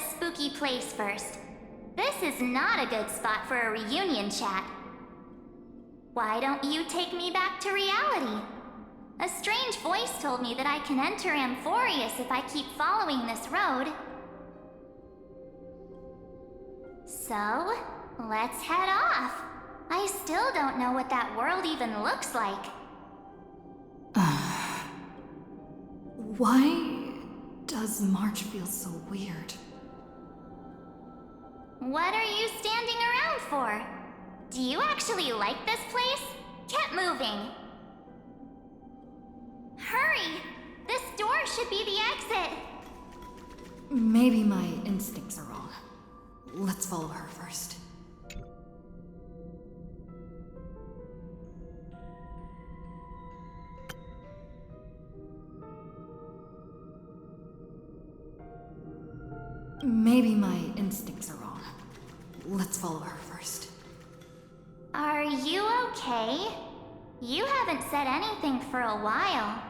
this spooky place first. This is not a good spot for a reunion chat. Why don't you take me back to reality? A strange voice told me that I can enter Amphorius if I keep following this road. So, let's head off. I still don't know what that world even looks like. Why does March feel so weird? What are you standing around for? Do you actually like this place? Get moving! Hurry! This door should be the exit! Maybe my instincts are wrong. Let's follow her first. Maybe my instincts are wrong. Let's follow her first. Are you okay? You haven't said anything for a while.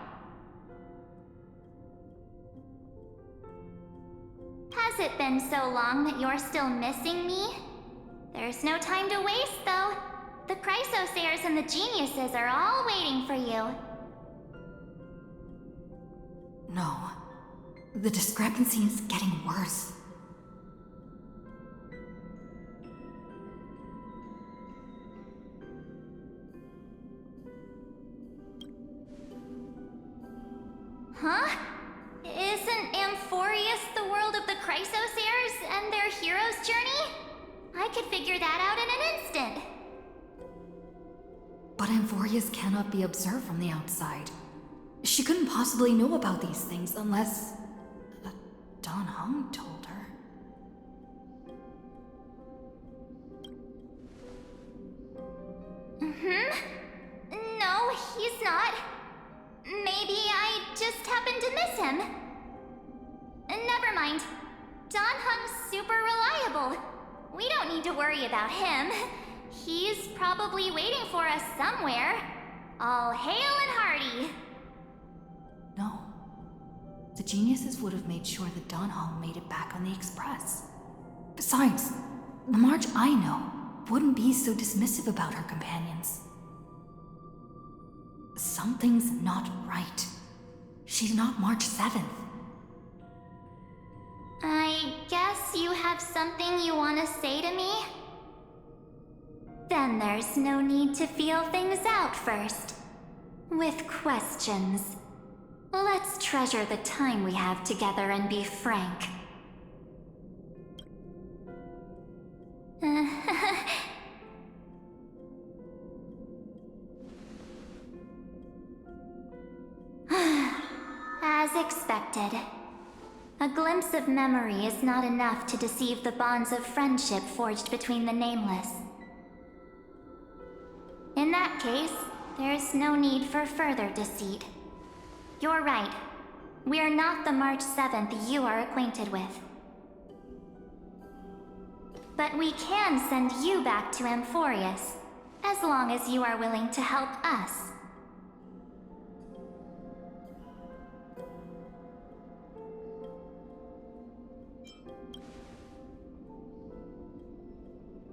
Has it been so long that you're still missing me? There's no time to waste, though. The Chrysosayers and the Geniuses are all waiting for you. No. The discrepancy is getting worse. Huh? Isn't Amphorius the world of the Chrysosayers and their hero's journey? I could figure that out in an instant. But Amphorius cannot be observed from the outside. She couldn't possibly know about these things unless... Dan Heng told her. No, he's not. Maybe I just happened to miss him. Never mind. Dan Heng's super reliable. We don't need to worry about him. He's probably waiting for us somewhere. All hail and hearty. No. The Geniuses would have made sure that Dan Heng made it back on the Express. Besides, the March I know wouldn't be so dismissive about her companions. Something's not right. She's not March 7th. I guess you have something you want to say to me? Then there's no need to feel things out first. With questions. Let's treasure the time we have together and be frank. As expected. A glimpse of memory is not enough to deceive the bonds of friendship forged between the Nameless. In that case, there's no need for further deceit. You're right. We are not the March 7th you are acquainted with. But we can send you back to Amphorius, as long as you are willing to help us.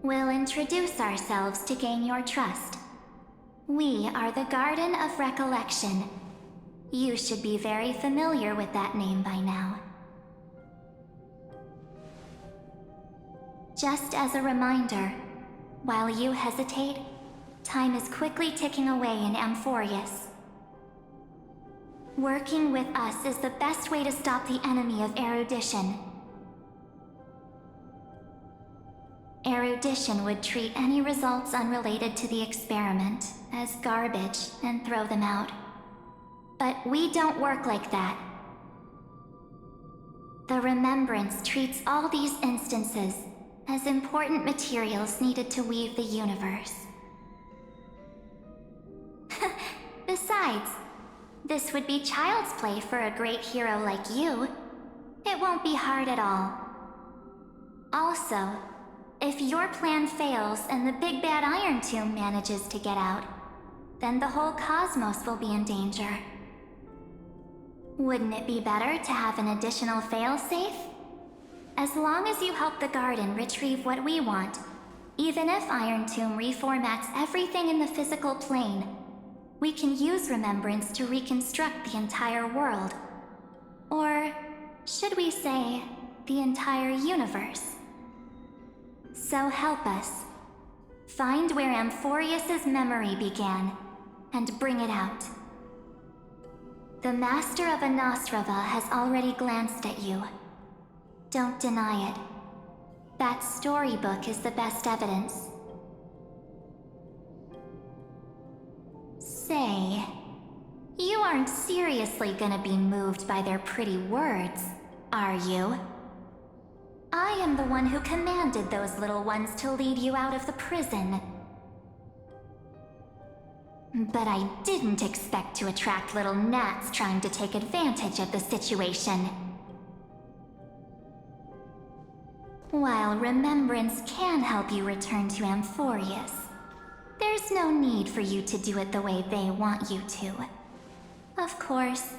We'll introduce ourselves to gain your trust. We are the Garden of Recollection. You should be very familiar with that name by now. Just as a reminder, while you hesitate, time is quickly ticking away in Amphorius. Working with us is the best way to stop the enemy of erudition. Erudition would treat any results unrelated to the experiment as garbage and throw them out. But we don't work like that. The Remembrance treats all these instances as important materials needed to weave the universe. Besides, this would be child's play for a great hero like you. It won't be hard at all. Also, if your plan fails and the big bad Iron Tomb manages to get out, then the whole cosmos will be in danger. Wouldn't it be better to have an additional failsafe? as long as you help the garden retrieve what we want, even if Iron Tomb reformats everything in the physical plane, we can use remembrance to reconstruct the entire world. Or should we say, the entire universe? So help us. Find where Amphorius's memory began, and bring it out. The Master of Anosrava has already glanced at you. Don't deny it. That storybook is the best evidence. Say, you aren't seriously gonna be moved by their pretty words, are you? I am the one who commanded those little ones to lead you out of the prison. But I didn't expect to attract little gnats trying to take advantage of the situation. While remembrance can help you return to Amphorius, there's no need for you to do it the way they want you to. Of course,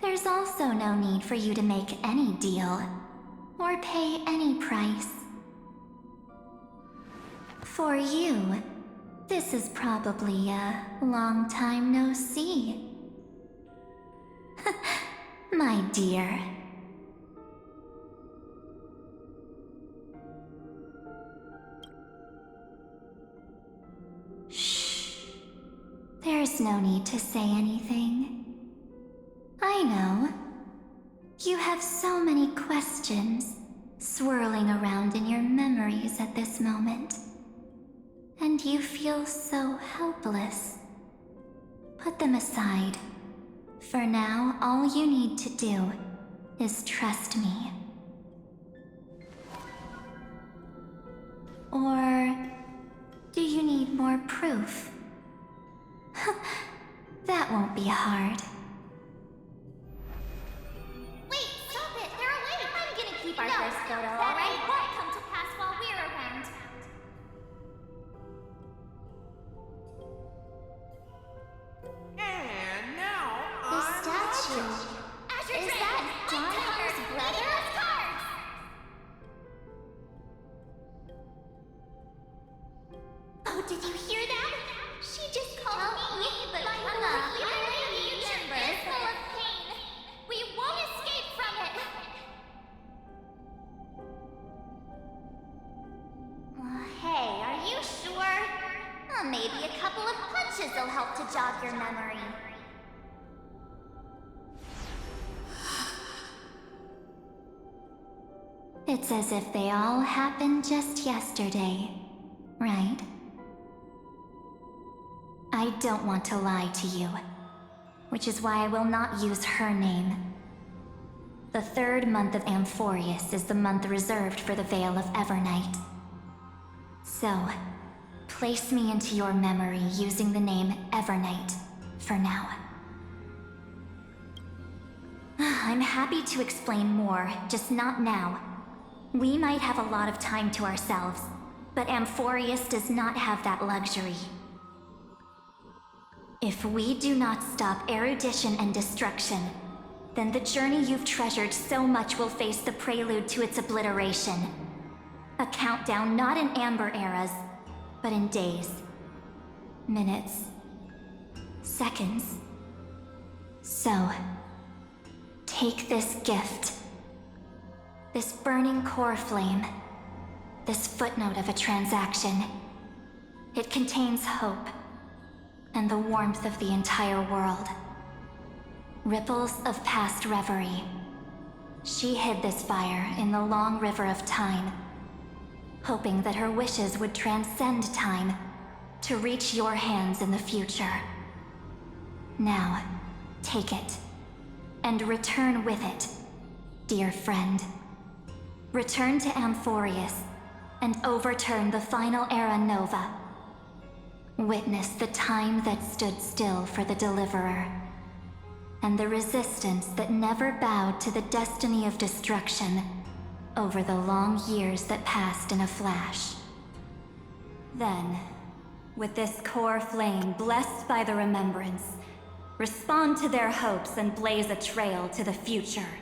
there's also no need for you to make any deal, or pay any price. For you, this is probably a long time no see. My dear. Shh. There's no need to say anything. I know. You have so many questions swirling around in your memories at this moment. And you feel so helpless. Put them aside. For now, all you need to do is trust me. Or do you need more proof? That won't be hard. Wait, stop it! They're awake! I'm gonna keep our first photo, alright? Won't come to pass while we're around. And now, The statue. Is that John Hunter's brother? Oh, did you hear that? She just called me, but I'm not here. It's full of pain. We won't escape from it. Hey, are you sure? Maybe a couple of punches will help to jog your memory. It's as if they all happened just yesterday, right? I don't want to lie to you, which is why I will not use her name. The third month of Amphorius is the month reserved for the Veil of Evernight. So, place me into your memory using the name Evernight for now. I'm happy to explain more, just not now. We might have a lot of time to ourselves, but Amphorius does not have that luxury. If we do not stop erudition and destruction, then the journey you've treasured so much will face the prelude to its obliteration. A countdown not in amber eras, but in days, minutes, seconds. So, take this gift. This burning core flame. This footnote of a transaction. It contains hope, and the warmth of the entire world. Ripples of past reverie. She hid this fire in the long river of time, hoping that her wishes would transcend time to reach your hands in the future. Now, take it, and return with it, dear friend. Return to Amphorius, and overturn the final era Nova. Witness the time that stood still for the Deliverer, and the resistance that never bowed to the destiny of destruction over the long years that passed in a flash. Then, with this core flame blessed by the remembrance, respond to their hopes and blaze a trail to the future.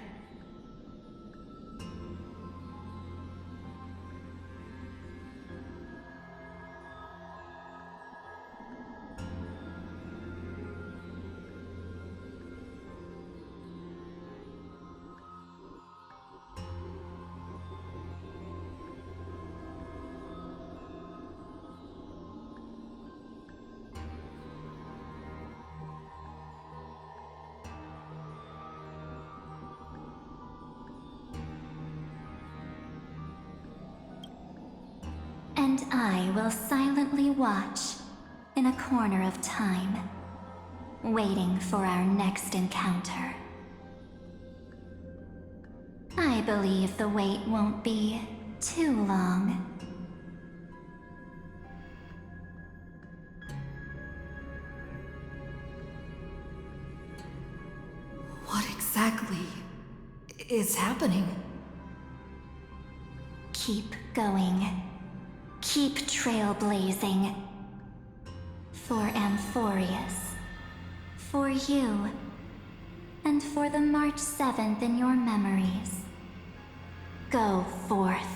And I will silently watch in a corner of time, waiting for our next encounter. I believe the wait won't be too long. What exactly is happening? Keep going. Keep trailblazing. For Amphorius. For you. And for the March 7th in your memories. Go forth.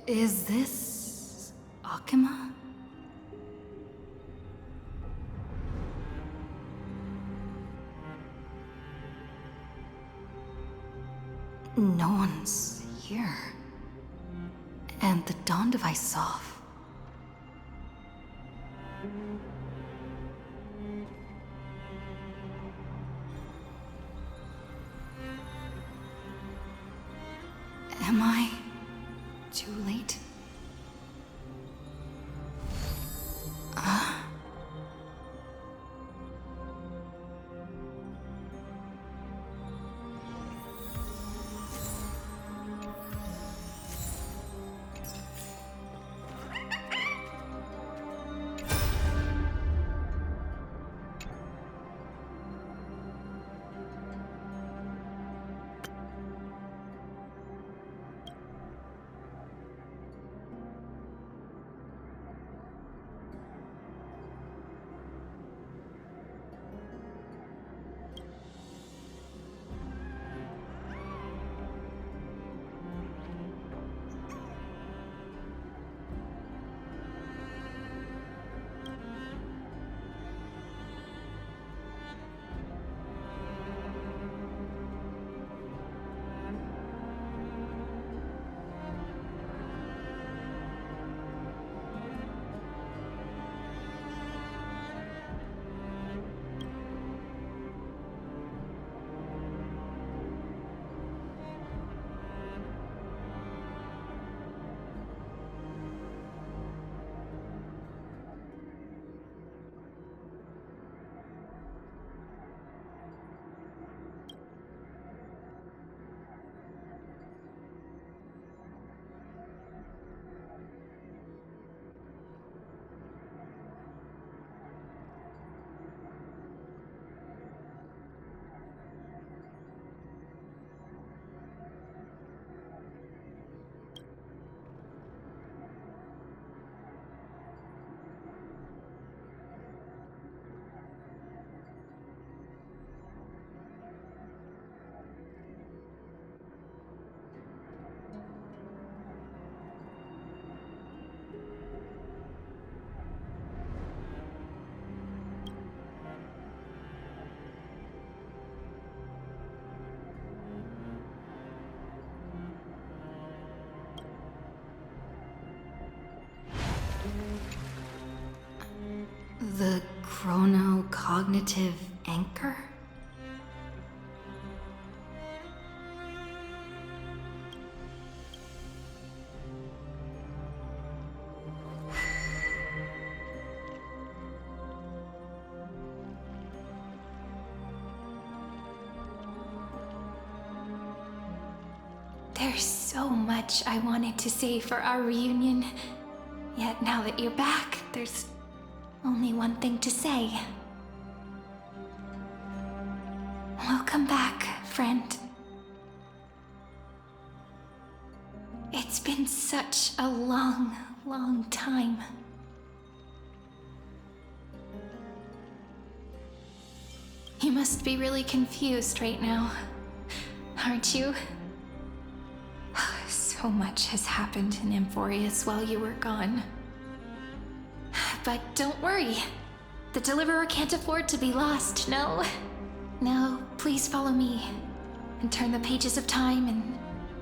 Is this Akima? No one's here. And the dawn device off. Am I too late? The chronocognitive anchor? There's so much I wanted to say for our reunion. Yet now that you're back, there's only one thing to say. Welcome back, friend. It's been such a long, long time. You must be really confused right now, aren't you? So much has happened in Amphorius while you were gone. but don't worry. The Deliverer can't afford to be lost, no? Now, please follow me, and turn the pages of time and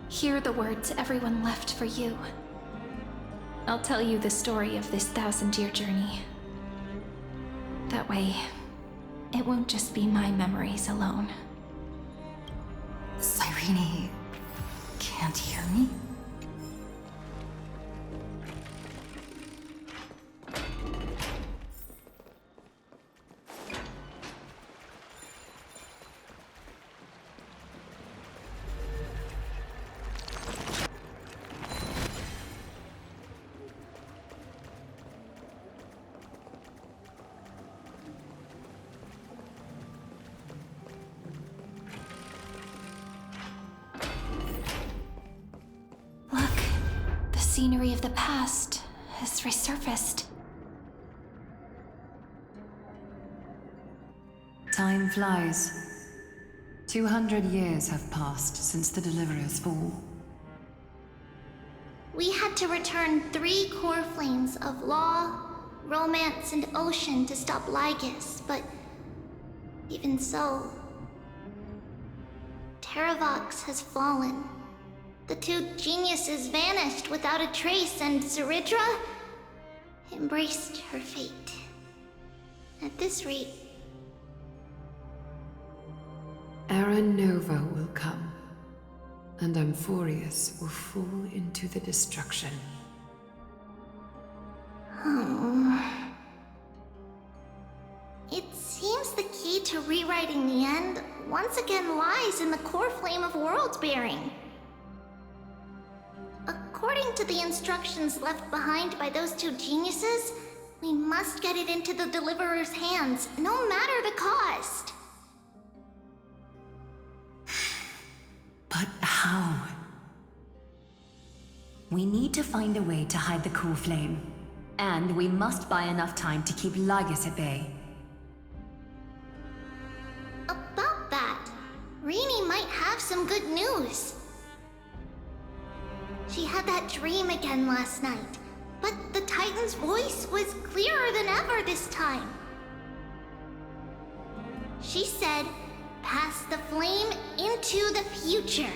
hear the words everyone left for you. I'll tell you the story of this 1,000-year journey. That way, it won't just be my memories alone. Cyrene can't hear me? Scenery of the past has resurfaced. Time flies. 200 years have passed since the Deliverer's fall. We had to return 3 core flames of law, romance, and ocean to stop Lygus, but even so, Terravox has fallen. The 2 geniuses vanished without a trace, and Zeridra embraced her fate. At this rate... Era Nova will come, and Amphorius will fall into the destruction. It seems the key to rewriting the end once again lies in the core flame of world-bearing. According to the instructions left behind by those 2 geniuses, we must get it into the Deliverer's hands, no matter the cost. But how? We need to find a way to hide the core flame. And we must buy enough time to keep Lygus at bay. About that, Rini might have some good news. She had that dream again last night, but the Titan's voice was clearer than ever this time. She said, "Pass the flame into the future."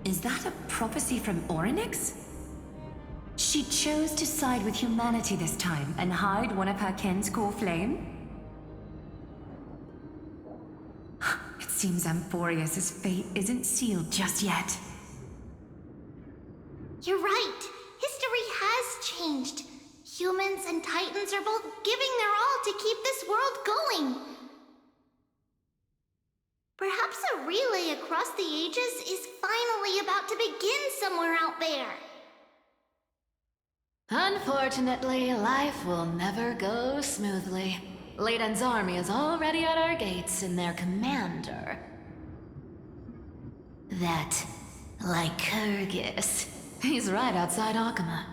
Is that a prophecy from Orynyx? She chose to side with humanity this time and hide one of her kin's core flame? It seems Amphorius' fate isn't sealed just yet. You're right. History has changed. Humans and Titans are both giving their all to keep this world going. Perhaps a relay across the ages is finally about to begin somewhere out there. Unfortunately, life will never go smoothly. Leiden's army is already at our gates, and their commander... that Lycurgus. He's right outside Akama.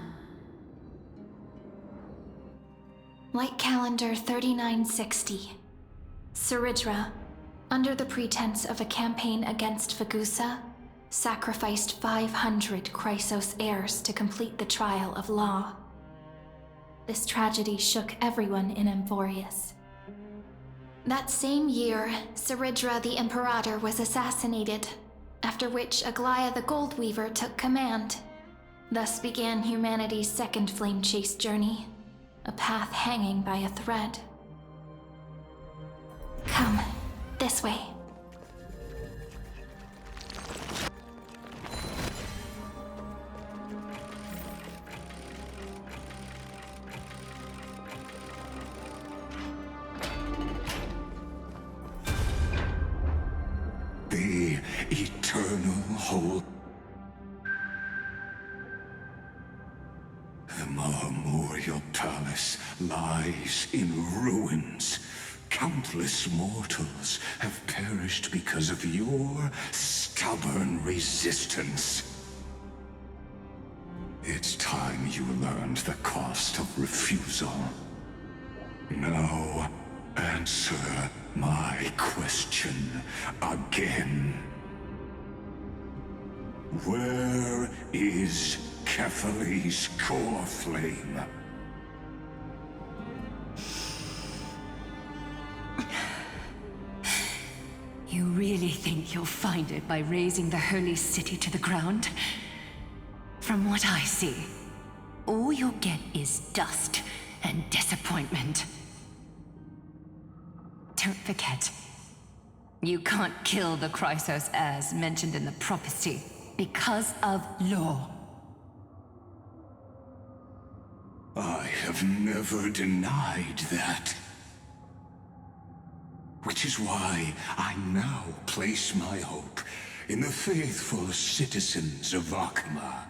Light calendar 3960. Zeridra, under the pretense of a campaign against Fagusa, sacrificed 500 Chrysos heirs to complete the trial of law. This tragedy shook everyone in Amphorius. That same year, Zeridra the Imperator was assassinated, after which Aglaia the Goldweaver took command. Thus began humanity's second flame chase journey, a path hanging by a thread. Come, this way. The eternal whole. The Memorial Palace lies in ruins. Countless mortals have perished because of your stubborn resistance. It's time you learned the cost of refusal. Now, answer my question again. Where is Kefali's core flame? really think you'll find it by razing the holy city to the ground? From what I see, all you'll get is dust and disappointment. Don't forget, you can't kill the Chrysos heirs mentioned in the prophecy because of law. I have never denied that. Which is why I now place my hope in the faithful citizens of Akama.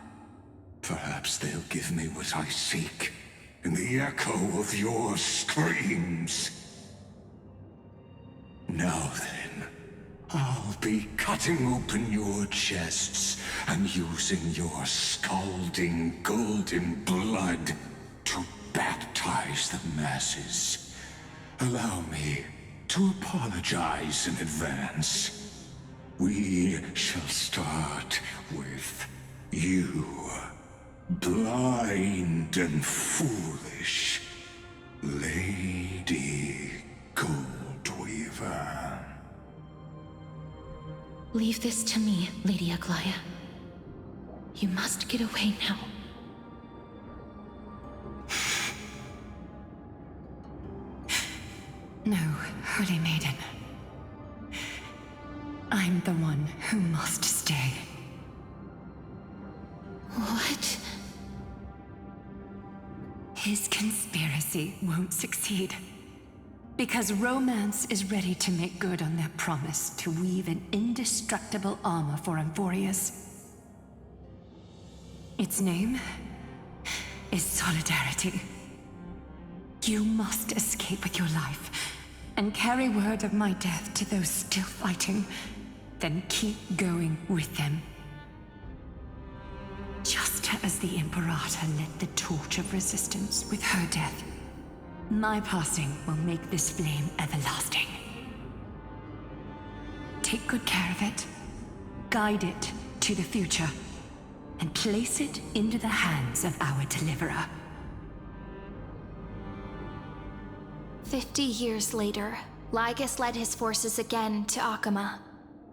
Perhaps they'll give me what I seek in the echo of your screams. Now then, I'll be cutting open your chests and using your scalding golden blood to baptize the masses. Allow me to apologize in advance. We shall start with you, blind and foolish Lady Goldweaver. Leave this to me, Lady Aglaya. You must get away now. No, Holy Maiden. I'm the one who must stay. What? His conspiracy won't succeed. Because Romance is ready to make good on their promise to weave an indestructible armor for Amphorius. Its name is Solidarity. You must escape with your life and carry word of my death to those still fighting, then keep going with them. Just as the Imperator lit the torch of resistance with her death, my passing will make this flame everlasting. Take good care of it, guide it to the future, and place it into the hands of our deliverer. 50 years later, Lygus led his forces again to Akama.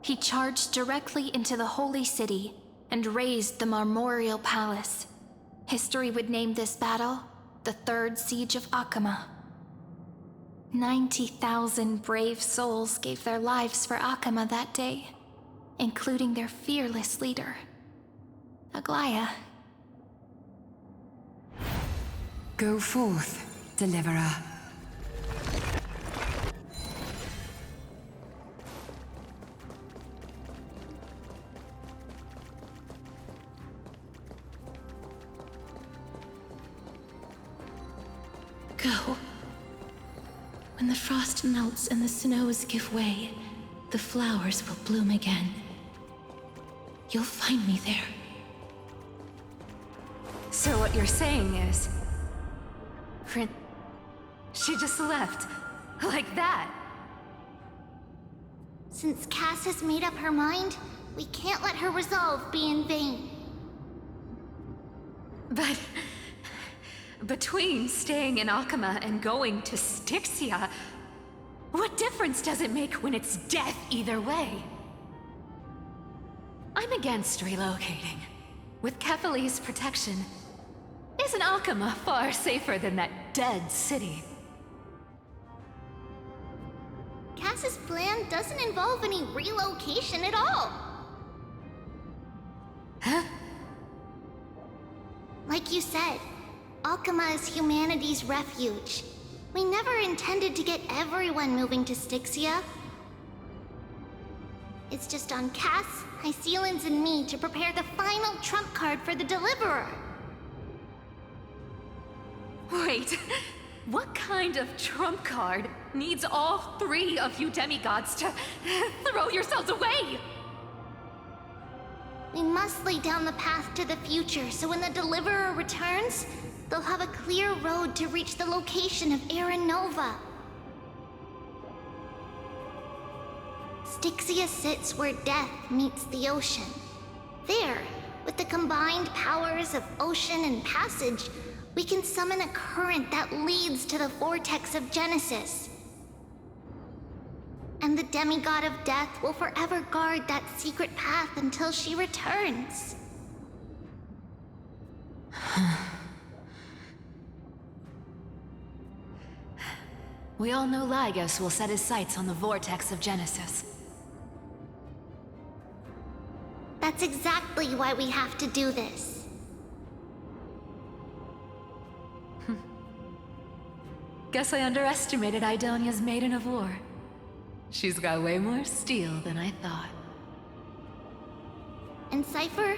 He charged directly into the Holy City and razed the Marmorial Palace. History would name this battle the Third Siege of Akama. 90,000 brave souls gave their lives for Akama that day, including their fearless leader, Aglaya. Go forth, Deliverer. Go. When the frost melts and the snows give way, the flowers will bloom again. You'll find me there. So what you're saying is... She just left. Like that. Since Cass has made up her mind, we can't let her resolve be in vain. But... between staying in Akama and going to Styxia, what difference does it make when it's death either way? I'm against relocating. With Kefali's protection, isn't Akama far safer than that dead city? Cass's plan doesn't involve any relocation at all. Huh? Like you said, Akama is humanity's refuge. We never intended to get everyone moving to Styxia. It's just on Cass, Hycealans, and me to prepare the final trump card for the Deliverer. Wait, what kind of trump card needs all three of you demigods to throw yourselves away? We must lay down the path to the future so when the Deliverer returns, they'll have a clear road to reach the location of Era Nova. Styxia sits where death meets the ocean. There, with the combined powers of ocean and passage, we can summon a current that leads to the vortex of Genesis. And the demigod of death will forever guard that secret path until she returns. We all know Lygos will set his sights on the vortex of Genesis. That's exactly why we have to do this. Guess I underestimated Idonia's Maiden of War. She's got way more steel than I thought. And Cypher,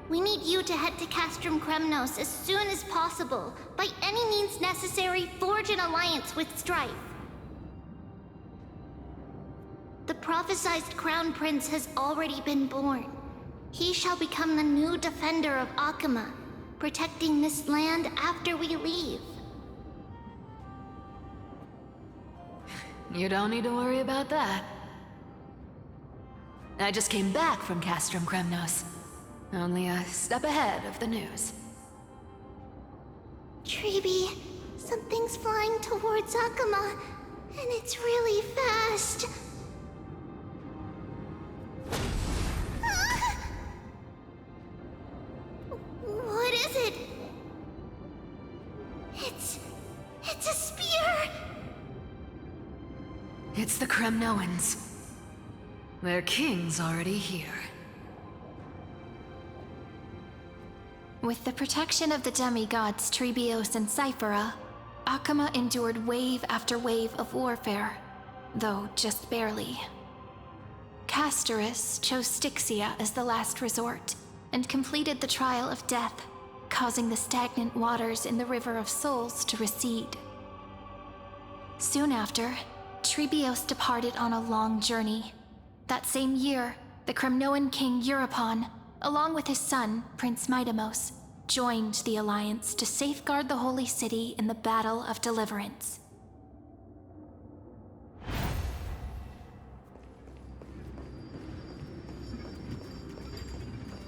we need you to head to Castrum Kremnos as soon as possible. By any means necessary, forge an alliance with Strife. The prophesized Crown Prince has already been born. He shall become the new defender of Akama, protecting this land after we leave. You don't need to worry about that. I just came back from Castrum Kremnos. Only a step ahead of the news. Treeby, something's flying towards Akama, and it's really fast. Ah! What is it? It's a spear! It's the Kremnoans. Their king's already here. With the protection of the demigods Trebios and Cyphera, Akama endured wave after wave of warfare, though just barely. Castorus chose Styxia as the last resort, and completed the trial of death, causing the stagnant waters in the River of Souls to recede. Soon after, Trebios departed on a long journey. That same year, the Kremnoan king Euripon, along with his son, Prince Midamos, joined the Alliance to safeguard the Holy City in the Battle of Deliverance.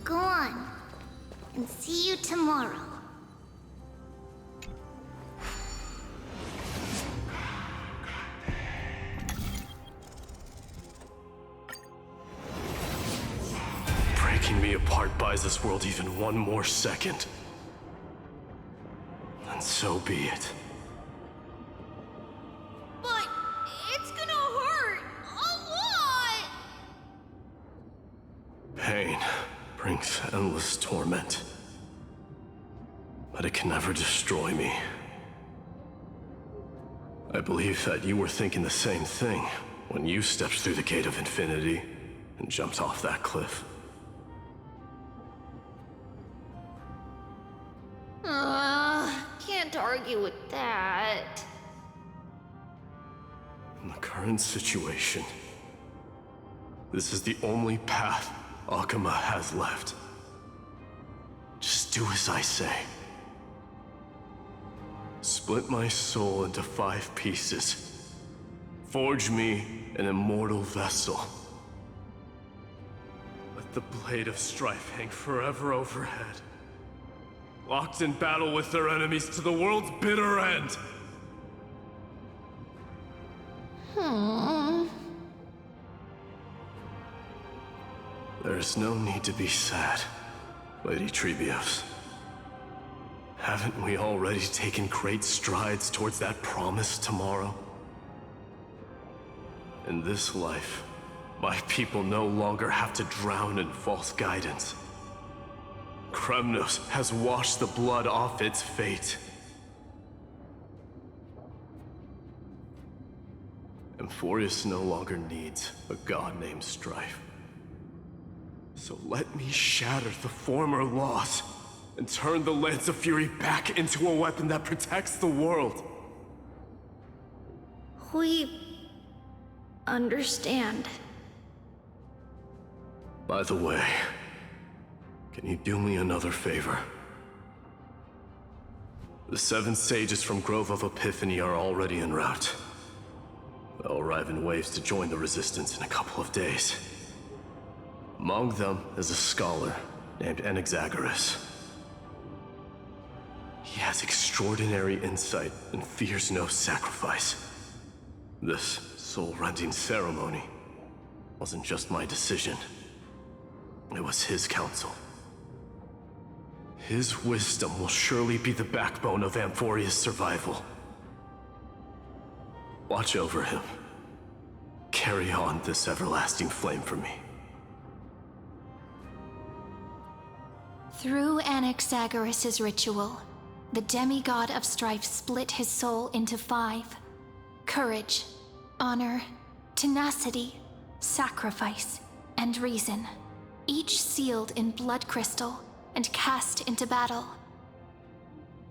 Go on, and see you tomorrow. Breaking me apart buys this world even one more second. And so be it. But it's gonna hurt a lot! Pain brings endless torment. But it can never destroy me. I believe that you were thinking the same thing when you stepped through the gate of infinity and jumped off that cliff. Can't argue with that. In the current situation, this is the only path Akama has left. Just do as I say. Split my soul into 5 pieces. Forge me an immortal vessel. Let the blade of strife hang forever overhead. Locked in battle with their enemies to the world's bitter end. There's no need to be sad, Lady Trebios. Haven't we already taken great strides towards that promised tomorrow? In this life, my people no longer have to drown in false guidance. Kremnos has washed the blood off its fate. Emphorius no longer needs a god named Strife. So let me shatter the former laws and turn the Lance of Fury back into a weapon that protects the world. We understand. By the way, can you do me another favor? The 7 sages from Grove of Epiphany are already en route. They'll arrive in waves to join the Resistance in a couple of days. Among them is a scholar named Anaxagoras. He has extraordinary insight and fears no sacrifice. This soul-rending ceremony wasn't just my decision. It was his counsel. His wisdom will surely be the backbone of Amphoria's survival. Watch over him. Carry on this everlasting flame for me. Through Anaxagoras' ritual, the demigod of strife split his soul into 5. Courage, honor, tenacity, sacrifice, and reason, each sealed in blood crystal and cast into battle.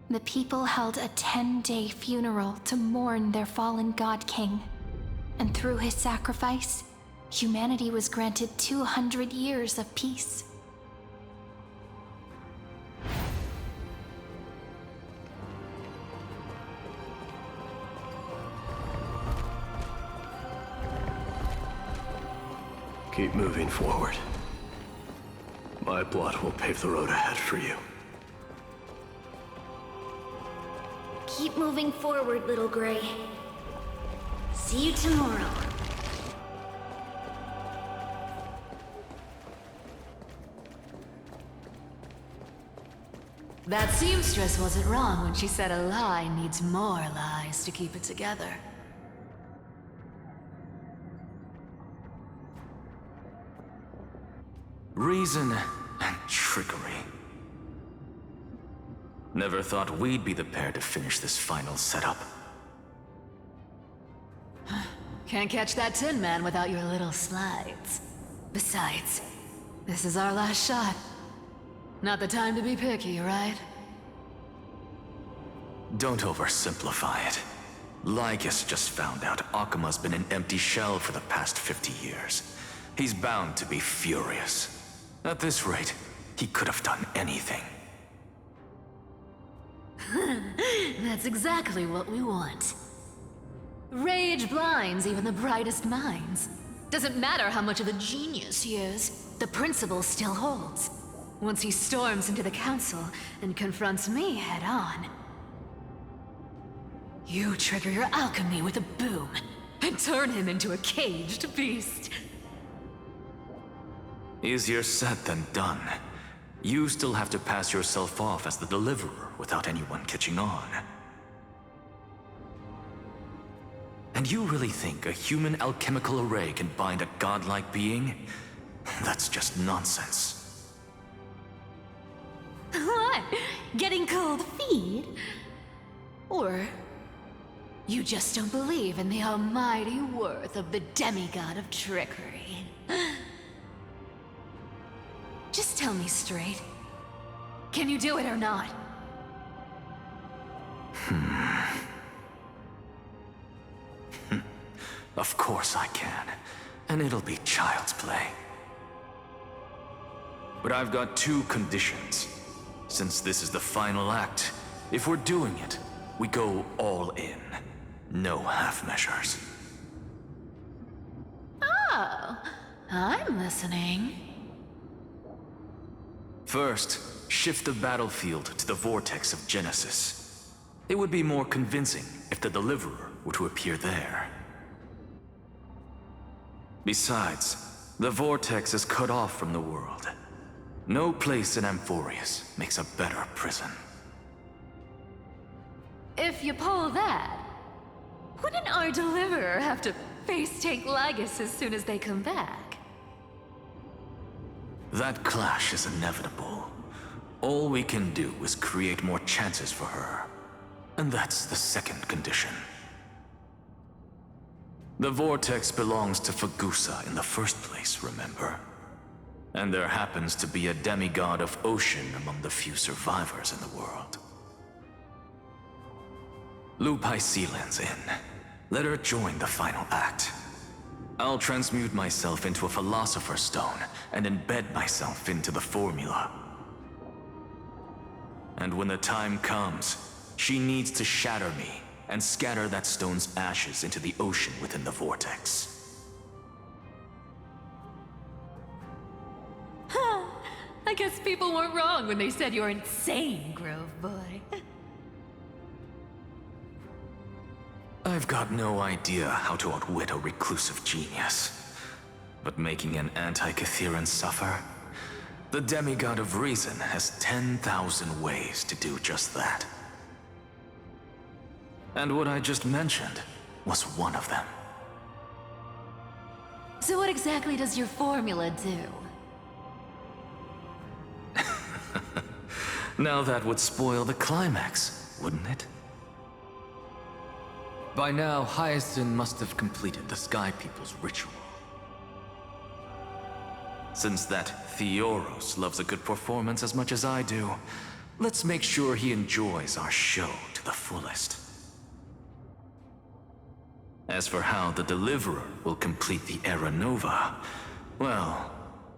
The people held a 10-day funeral to mourn their fallen god king, and through his sacrifice, humanity was granted 200 years of peace. Keep moving forward. My blood will pave the road ahead for you. Keep moving forward, little Gray. See you tomorrow. That seamstress wasn't wrong when she said a lie needs more lies to keep it together. Reason and trickery. Never thought we'd be the pair to finish this final setup. Can't catch that Tin Man without your little slides. Besides, this is our last shot. Not the time to be picky, right? Don't oversimplify it. Lycus just found out Akima's been an empty shell for the past 50 years. He's bound to be furious. At this rate, he could have done anything. That's exactly what we want. Rage blinds even the brightest minds. Doesn't matter how much of a genius he is, the principle still holds. Once he storms into the council and confronts me head-on, you trigger your alchemy with a boom and turn him into a caged beast. Easier said than done. You still have to pass yourself off as the deliverer without anyone catching on. And you really think a human alchemical array can bind a godlike being? That's just nonsense. What? Getting cold feet? Or you just don't believe in the almighty worth of the demigod of trickery? Just tell me straight. Can you do it or not? Of course I can. And it'll be child's play. But I've got 2 conditions. Since this is the final act, if we're doing it, we go all in. No half measures. Oh, I'm listening. First, shift the battlefield to the vortex of Genesis. It would be more convincing if the deliverer were to appear there. Besides, the vortex is cut off from the world. No place in Amphorius makes a better prison. If you pull that, wouldn't our deliverer have to face tank Lygus as soon as they come back? That clash is inevitable. All we can do is create more chances for her. And that's the second condition. The vortex belongs to Fagusa in the first place, remember? And there happens to be a demigod of ocean among the few survivors in the world. Lupai Sealand's in. Let her join the final act. I'll transmute myself into a Philosopher's Stone and embed myself into the formula. And when the time comes, she needs to shatter me and scatter that stone's ashes into the ocean within the vortex. I guess people weren't wrong when they said you're insane, Grove Boy. I've got no idea how to outwit a reclusive genius. But making an anti-Catheran suffer? The demigod of reason has 10,000 ways to do just that. And what I just mentioned was one of them. So what exactly does your formula do? Now that would spoil the climax, wouldn't it? By now, Hyacinth must have completed the Sky People's ritual. Since that Theoros loves a good performance as much as I do, let's make sure he enjoys our show to the fullest. As for how the Deliverer will complete the Era Nova, well,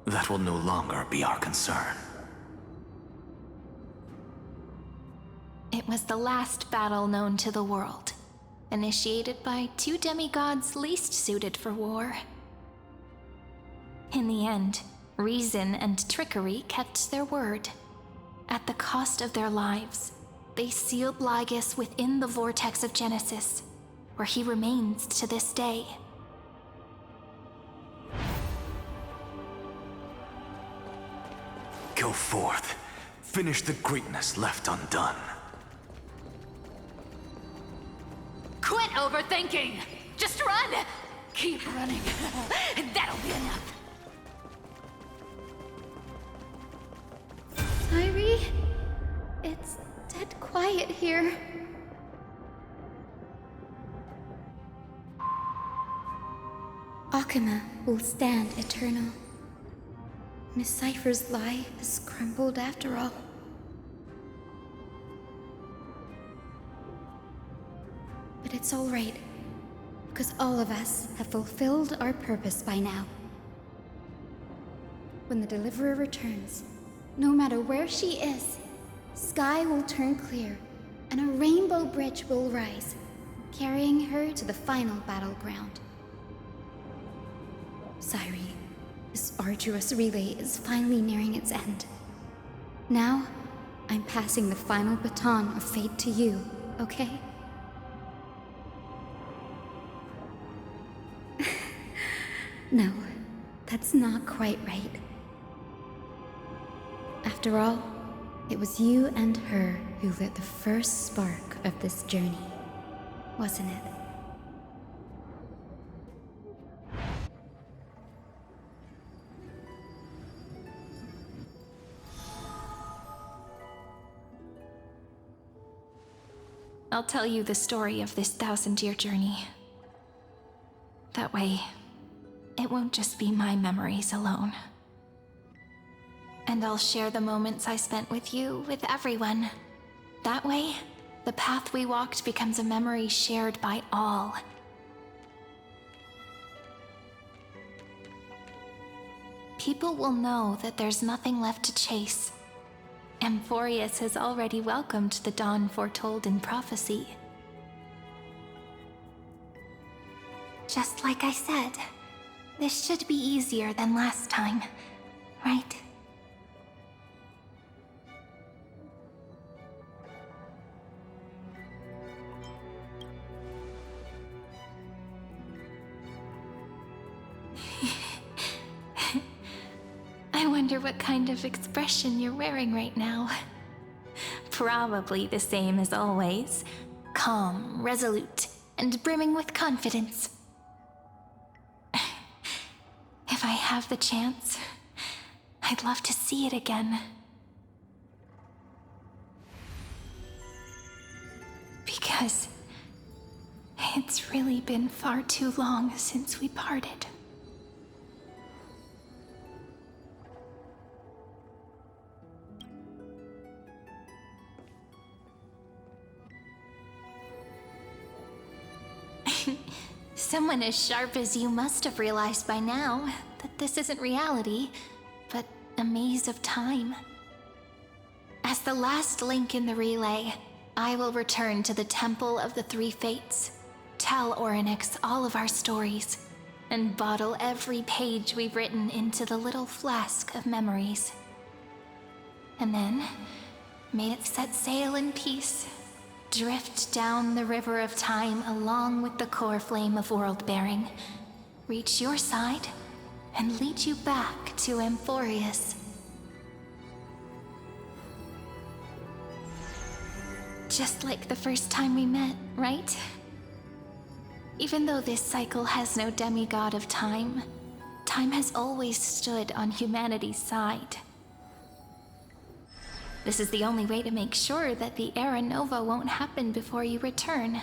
that will no longer be our concern. It was the last battle known to the world, initiated by two demigods least suited for war. In the end, reason and trickery kept their word. At the cost of their lives, they sealed Lygus within the vortex of Genesis, where he remains to this day. Go forth. Finish the greatness left undone. Quit overthinking! Just run! Keep running. That'll be enough. Irie, it's dead quiet here. Akuma will stand eternal. Miss Cypher's lie has crumbled after all. But it's all right, because all of us have fulfilled our purpose by now. When the Deliverer returns, no matter where she is, sky will turn clear, and a rainbow bridge will rise, carrying her to the final battleground. Sairi, this arduous relay is finally nearing its end. Now, I'm passing the final baton of fate to you, okay? No, that's not quite right. After all, it was you and her who lit the first spark of this journey, wasn't it? I'll tell you the story of this 1,000-year journey. That way, it won't just be my memories alone. And I'll share the moments I spent with you with everyone. That way, the path we walked becomes a memory shared by all. People will know that there's nothing left to chase. Amphorius has already welcomed the dawn foretold in prophecy. Just like I said, this should be easier than last time, right? I wonder what kind of expression you're wearing right now. Probably the same as always. Calm, resolute, and brimming with confidence. If I have the chance, I'd love to see it again. Because it's really been far too long since we parted. Someone as sharp as you must have realized by now that this isn't reality, but a maze of time. As the last link in the relay, I will return to the Temple of the Three Fates, tell Orynyx all of our stories, and bottle every page we've written into the little flask of memories. And then, may it set sail in peace, drift down the river of time along with the core flame of world-bearing, reach your side, and lead you back to Amphorius. Just like the first time we met, right? Even though this cycle has no demigod of time, time has always stood on humanity's side. This is the only way to make sure that the Era Nova won't happen before you return.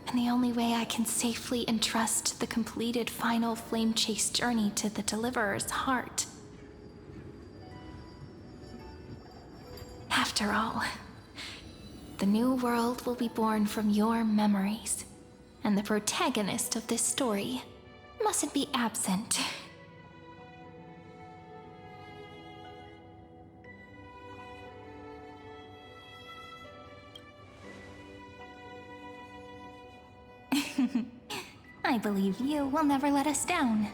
And the only way I can safely entrust the completed final flame chase journey to the Deliverer's heart. After all, the new world will be born from your memories, and the protagonist of this story mustn't be absent. I believe you will never let us down,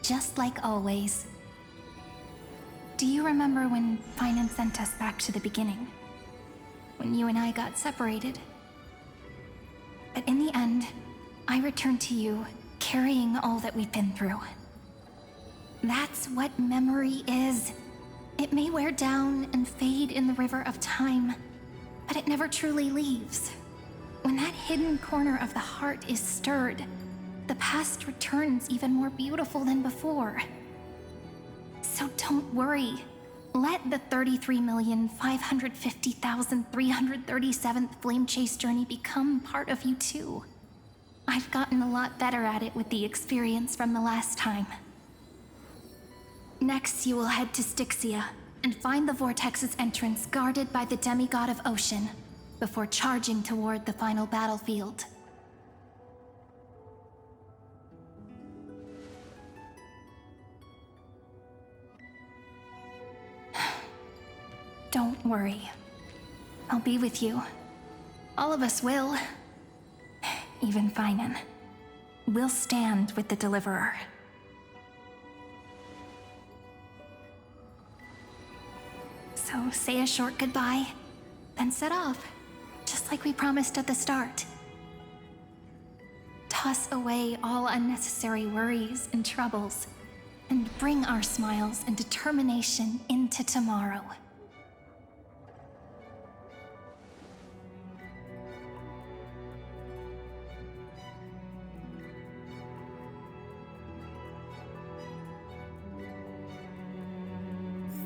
just like always. Do you remember when Finan sent us back to the beginning? When you and I got separated? But in the end, I returned to you, carrying all that we've been through. That's what memory is. It may wear down and fade in the river of time, but it never truly leaves. When that hidden corner of the heart is stirred, the past returns even more beautiful than before. So don't worry. Let the 33,550,337th Flame Chase journey become part of you too. I've gotten a lot better at it with the experience from the last time. Next, you will head to Styxia and find the Vortex's entrance guarded by the demigod of ocean, before charging toward the final battlefield. Don't worry. I'll be with you. All of us will. Even Finan. We'll stand with the Deliverer. So say a short goodbye, then set off. Just like we promised at the start. Toss away all unnecessary worries and troubles, and bring our smiles and determination into tomorrow.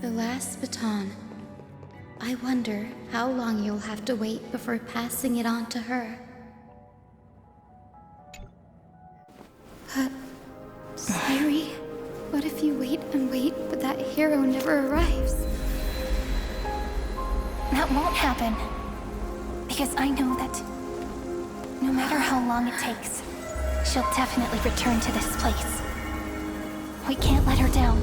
The last baton. I wonder how long you'll have to wait before passing it on to her. But, Sairi, what if you wait and wait, but that hero never arrives? That won't happen. Because I know that no matter how long it takes, she'll definitely return to this place. We can't let her down.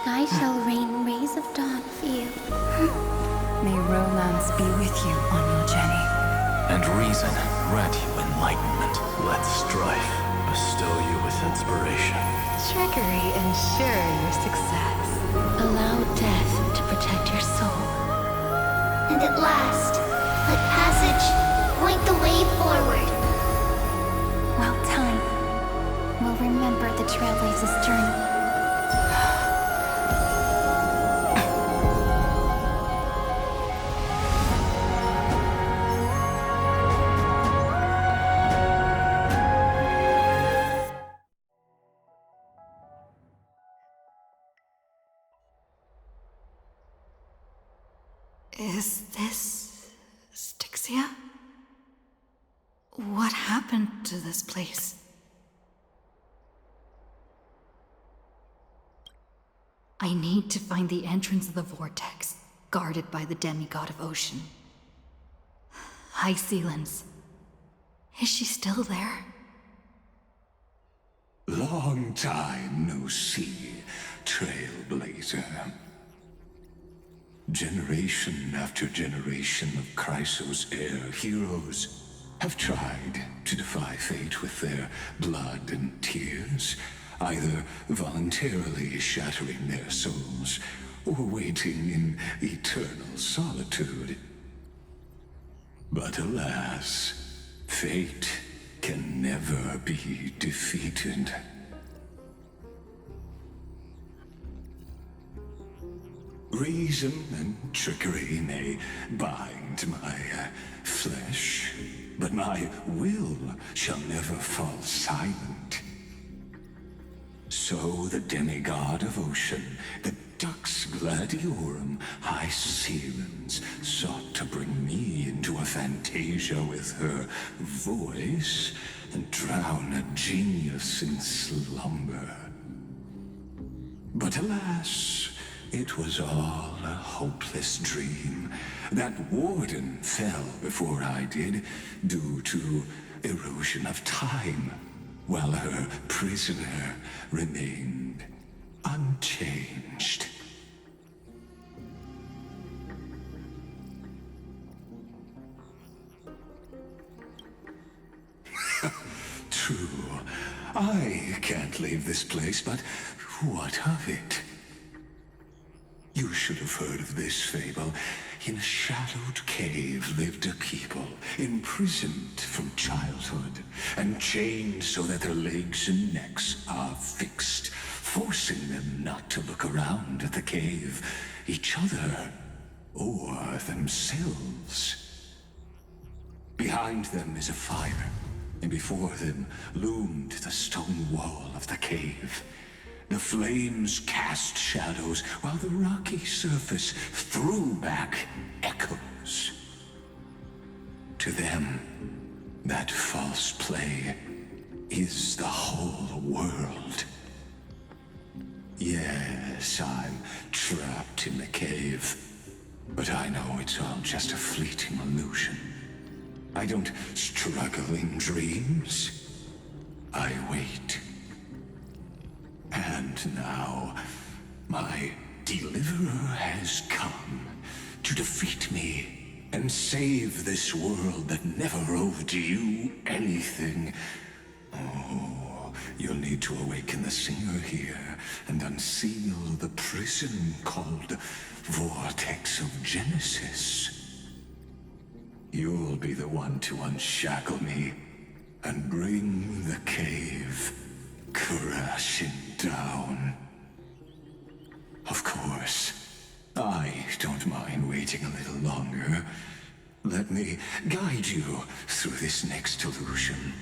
Sky shall rain rays of dawn for you. May romance be with you on your journey. And reason grant you enlightenment. Let strife bestow you with inspiration. Trickery ensure your success. Allow death to protect your soul. And at last, let passage point the way forward. Well, time will remember the Trailblazer's journey. Is this Styxia? What happened to this place? I need to find the entrance of the vortex, guarded by the demigod of ocean. Hi, Sealens. Is she still there? Long time no see, Trailblazer. Generation after generation of Chrysos heir heroes have tried to defy fate with their blood and tears, either voluntarily shattering their souls or waiting in eternal solitude. But alas, fate can never be defeated. Reason and trickery may bind my flesh, but my will shall never fall silent. So the demigod of ocean, the Dux Gladiorum High Sealens, sought to bring me into a fantasia with her voice and drown a genius in slumber. But alas, it was all a hopeless dream. That warden fell before I did, due to erosion of time, while her prisoner remained unchanged. True, I can't leave this place, but what of it? You should have heard of this fable. In a shadowed cave lived a people, imprisoned from childhood, and chained so that their legs and necks are fixed, forcing them not to look around at the cave, each other, or themselves. Behind them is a fire, and before them loomed the stone wall of the cave. The flames cast shadows, while the rocky surface threw back echoes. To them, that false play is the whole world. Yes, I'm trapped in the cave, but I know it's all just a fleeting illusion. I don't struggle in dreams. I wait. And now, my deliverer has come to defeat me and save this world that never owed you anything. Oh, you'll need to awaken the singer here and unseal the prison called Vortex of Genesis. You'll be the one to unshackle me and bring the cave crashing down. Of course, I don't mind waiting a little longer. Let me guide you through this next illusion.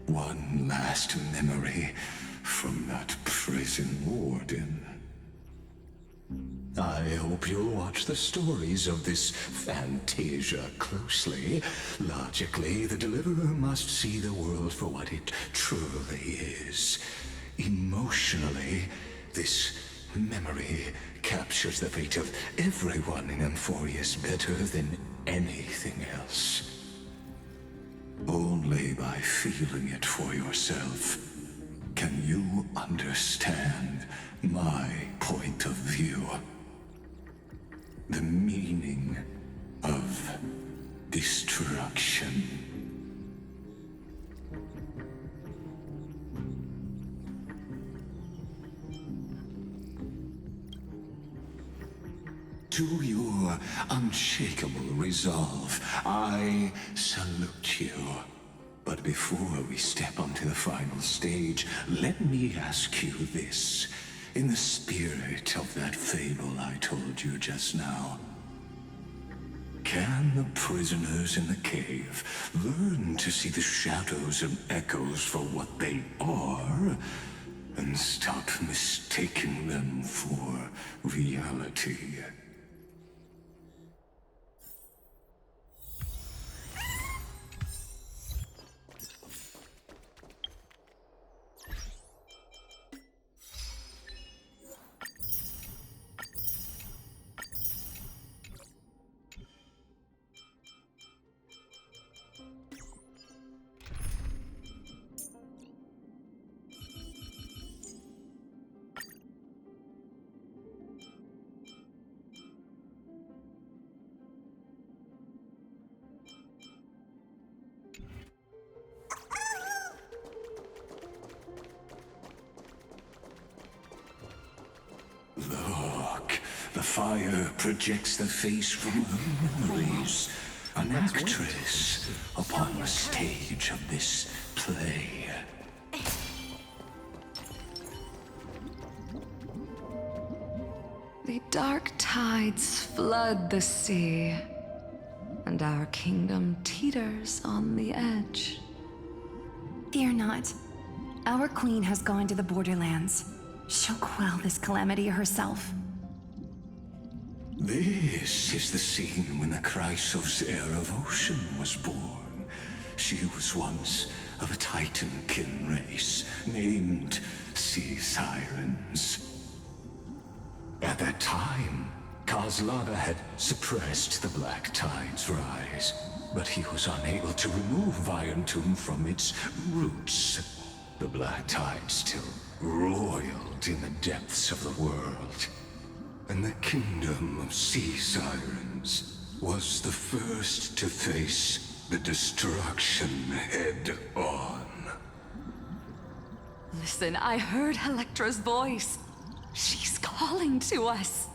One last memory from that prison warden. I hope you'll watch the stories of this fantasia closely. Logically, the deliverer must see the world for what it truly is. Emotionally, this memory captures the fate of everyone in Amphorius better than anything else. Only by feeling it for yourself can you understand my point of view. The meaning of destruction. To your unshakable resolve, I salute you. But before we step onto the final stage, let me ask you this. In the spirit of that fable I told you just now, can the prisoners in the cave learn to see the shadows and echoes for what they are, and stop mistaking them for reality? fire projects the face from her memories. An actress upon the stage of this play. The dark tides flood the sea, and our kingdom teeters on the edge. Fear not. Our queen has gone to the borderlands. She'll quell this calamity herself. This is the scene when the Chrysos heir of Ocean was born. She was once of a Titankin race named Sea Sirens. At that time, Kozlana had suppressed the Black Tide's rise, but he was unable to remove Irontomb from its roots. The Black Tide still roiled in the depths of the world, and the kingdom of Sea Sirens was the first to face the destruction head on. Listen, I heard Electra's voice. She's calling to us.